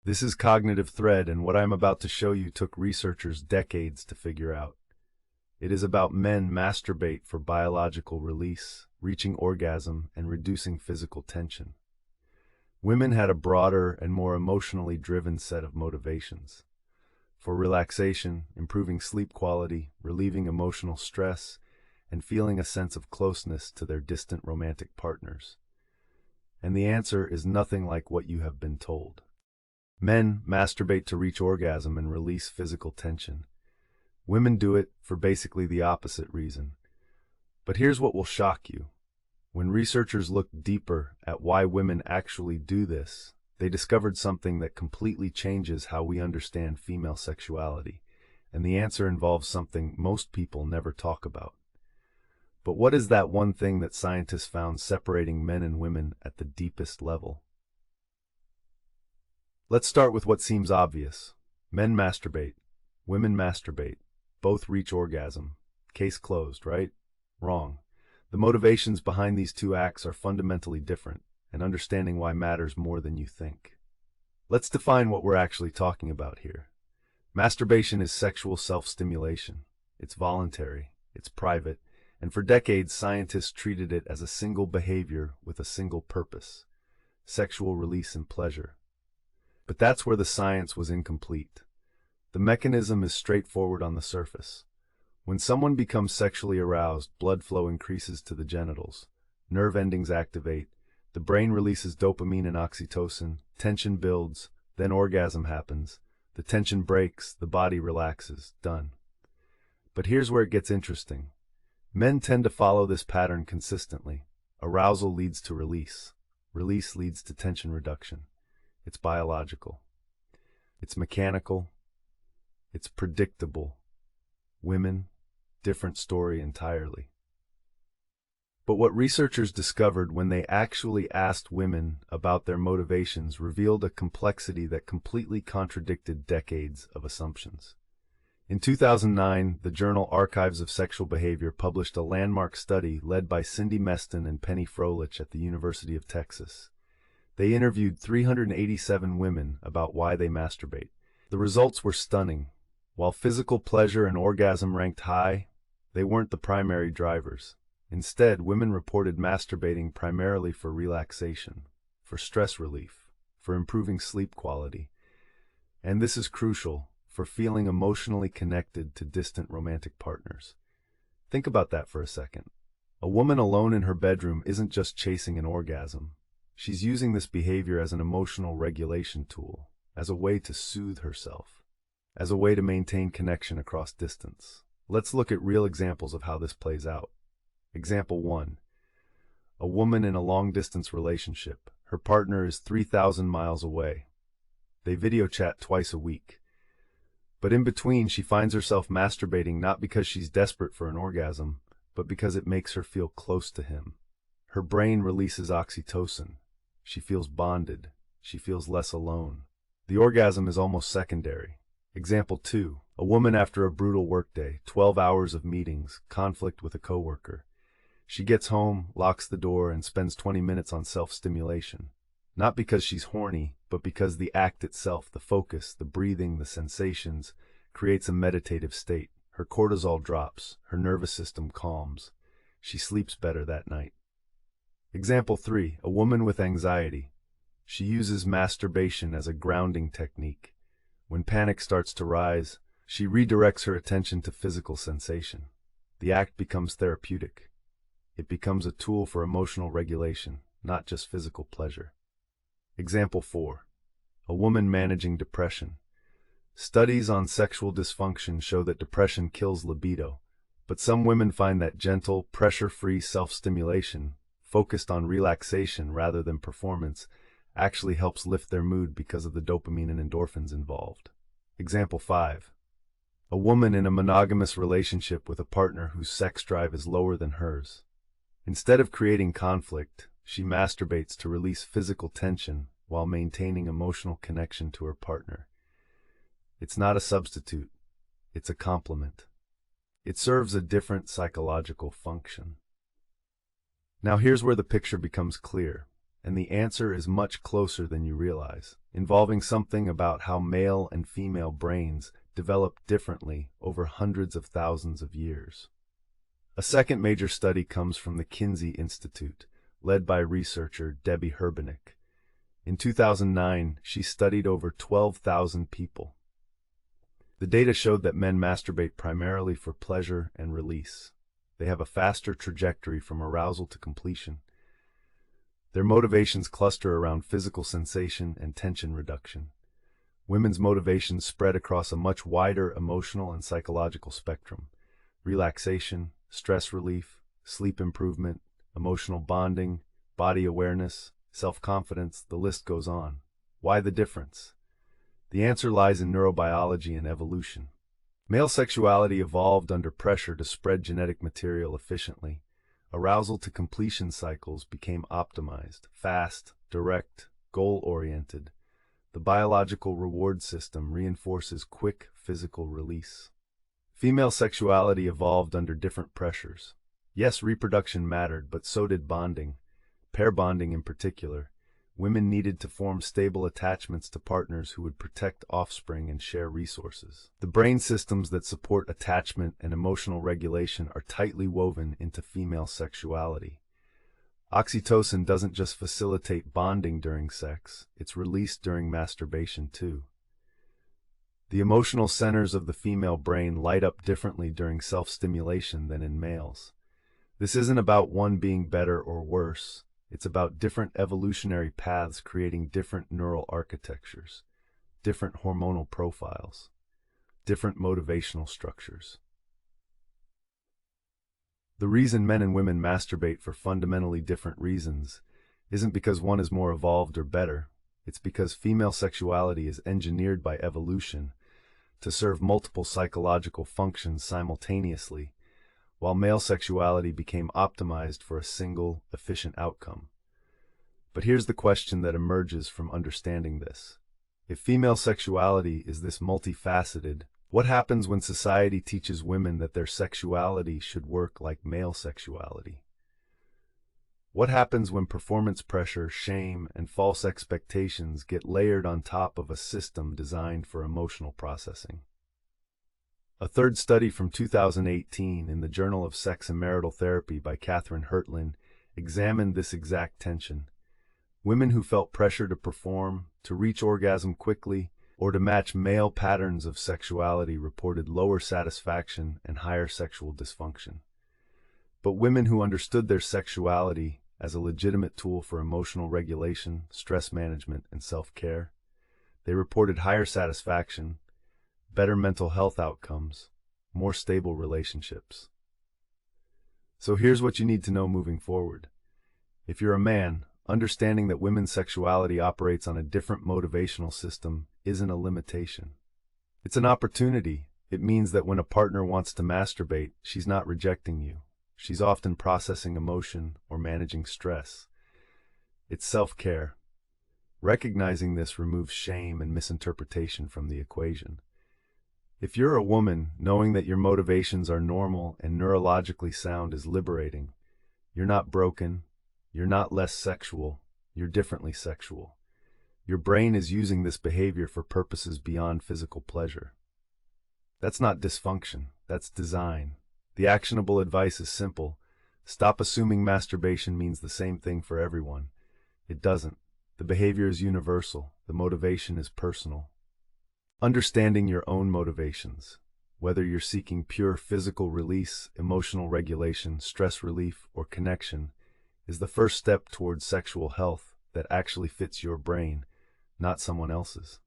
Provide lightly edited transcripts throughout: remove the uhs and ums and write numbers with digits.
This is cognitive thread, and what I'm about to show you took researchers decades to figure out. It is about men masturbate for biological release, reaching orgasm, and reducing physical tension. Women had a broader and more emotionally driven set of motivations. For relaxation, improving sleep quality, relieving emotional stress, and feeling a sense of closeness to their distant romantic partners. And the answer is nothing like what you have been told. Men masturbate to reach orgasm and release physical tension. Women do it for basically the opposite reason. But here's what will shock you. When researchers looked deeper at why women actually do this, they discovered something that completely changes how we understand female sexuality. And the answer involves something most people never talk about. But what is that one thing that scientists found separating men and women at the deepest level? Let's start with what seems obvious. Men masturbate. Women masturbate. Both reach orgasm. Case closed, right? Wrong. The motivations behind these two acts are fundamentally different, and understanding why matters more than you think. Let's define what we're actually talking about here. Masturbation is sexual self-stimulation. It's voluntary, it's private, and for decades scientists treated it as a single behavior with a single purpose: sexual release and pleasure. But that's where the science was incomplete. The mechanism is straightforward on the surface. When someone becomes sexually aroused, blood flow increases to the genitals, nerve endings activate, the brain releases dopamine and oxytocin, tension builds, then orgasm happens, the tension breaks, the body relaxes, done. But here's where it gets interesting. Men tend to follow this pattern consistently. Arousal leads to release. Release leads to tension reduction. It's biological. It's mechanical. It's predictable. Women, different story entirely. But what researchers discovered when they actually asked women about their motivations revealed a complexity that completely contradicted decades of assumptions. In 2009, the journal Archives of Sexual Behavior published a landmark study led by Cindy Meston and Penny Froelich at the University of Texas. They interviewed 387 women about why they masturbate. The results were stunning. While physical pleasure and orgasm ranked high, they weren't the primary drivers. Instead, women reported masturbating primarily for relaxation, for stress relief, for improving sleep quality, and this is crucial, for feeling emotionally connected to distant romantic partners. Think about that for a second. A woman alone in her bedroom isn't just chasing an orgasm. She's using this behavior as an emotional regulation tool, as a way to soothe herself, as a way to maintain connection across distance. Let's look at real examples of how this plays out. Example 1. A woman in a long-distance relationship. Her partner is 3,000 miles away. They video chat twice a week. But in between, she finds herself masturbating not because she's desperate for an orgasm, but because it makes her feel close to him. Her brain releases oxytocin. She feels bonded. She feels less alone. The orgasm is almost secondary. Example 2. A woman after a brutal workday, 12 hours of meetings, conflict with a coworker. She gets home, locks the door, and spends 20 minutes on self-stimulation. Not because she's horny, but because the act itself, the focus, the breathing, the sensations, creates a meditative state. Her cortisol drops, her nervous system calms. She sleeps better that night. Example 3. A woman with anxiety. She uses masturbation as a grounding technique. When panic starts to rise, she redirects her attention to physical sensation. The act becomes therapeutic. It becomes a tool for emotional regulation, not just physical pleasure. Example 4. A woman managing depression. Studies on sexual dysfunction show that depression kills libido, but some women find that gentle, pressure-free self-stimulation, focused on relaxation rather than performance, actually helps lift their mood because of the dopamine and endorphins involved. Example 5. A woman in a monogamous relationship with a partner whose sex drive is lower than hers. Instead of creating conflict, she masturbates to release physical tension while maintaining emotional connection to her partner. It's not a substitute, it's a complement. It serves a different psychological function. Now here's where the picture becomes clear. And the answer is much closer than you realize, involving something about how male and female brains develop differently over hundreds of thousands of years. A second major study comes from the Kinsey Institute, led by researcher Debbie Herbenick. In 2009, she studied over 12,000 people. The data showed that men masturbate primarily for pleasure and release. They have a faster trajectory from arousal to completion. Their motivations cluster around physical sensation and tension reduction. Women's motivations spread across a much wider emotional and psychological spectrum: relaxation, stress relief, sleep improvement, emotional bonding, body awareness, self-confidence, the list goes on. Why the difference? The answer lies in neurobiology and evolution. Male sexuality evolved under pressure to spread genetic material efficiently. Arousal to completion cycles became optimized, fast, direct, goal-oriented. The biological reward system reinforces quick physical release. Female sexuality evolved under different pressures. Yes, reproduction mattered, but so did bonding. Pair bonding in particular. Women needed to form stable attachments to partners who would protect offspring and share resources. The brain systems that support attachment and emotional regulation are tightly woven into female sexuality. Oxytocin doesn't just facilitate bonding during sex, it's released during masturbation too. The emotional centers of the female brain light up differently during self-stimulation than in males. This isn't about one being better or worse. It's about different evolutionary paths creating different neural architectures, different hormonal profiles, different motivational structures. The reason men and women masturbate for fundamentally different reasons isn't because one is more evolved or better. It's because female sexuality is engineered by evolution to serve multiple psychological functions simultaneously, while male sexuality became optimized for a single, efficient outcome. But here's the question that emerges from understanding this. If female sexuality is this multifaceted, what happens when society teaches women that their sexuality should work like male sexuality? What happens when performance pressure, shame, and false expectations get layered on top of a system designed for emotional processing? A third study from 2018 in the Journal of Sex and Marital Therapy by Katherine Hertlin examined this exact tension. Women who felt pressure to perform, to reach orgasm quickly, or to match male patterns of sexuality reported lower satisfaction and higher sexual dysfunction. But women who understood their sexuality as a legitimate tool for emotional regulation, stress management, and self-care, they reported higher satisfaction, better mental health outcomes, more stable relationships. So here's what you need to know moving forward. If you're a man, understanding that women's sexuality operates on a different motivational system isn't a limitation. It's an opportunity. It means that when a partner wants to masturbate, she's not rejecting you. She's often processing emotion or managing stress. It's self-care. Recognizing this removes shame and misinterpretation from the equation. If you're a woman, knowing that your motivations are normal and neurologically sound is liberating. You're not broken. You're not less sexual. You're differently sexual. Your brain is using this behavior for purposes beyond physical pleasure. That's not dysfunction. That's design. The actionable advice is simple. Stop assuming masturbation means the same thing for everyone. It doesn't. The behavior is universal. The motivation is personal. Understanding your own motivations, whether you're seeking pure physical release, emotional regulation, stress relief, or connection, is the first step towards sexual health that actually fits your brain, not someone else's.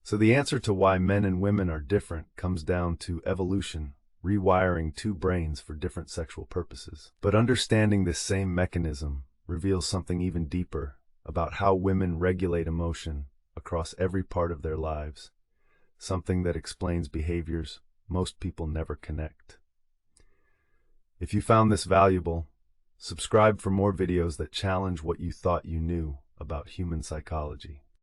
So the answer to why men and women are different comes down to evolution, rewiring two brains for different sexual purposes. But understanding this same mechanism reveals something even deeper about how women regulate emotion across every part of their lives, something that explains behaviors most people never connect. If you found this valuable, subscribe for more videos that challenge what you thought you knew about human psychology.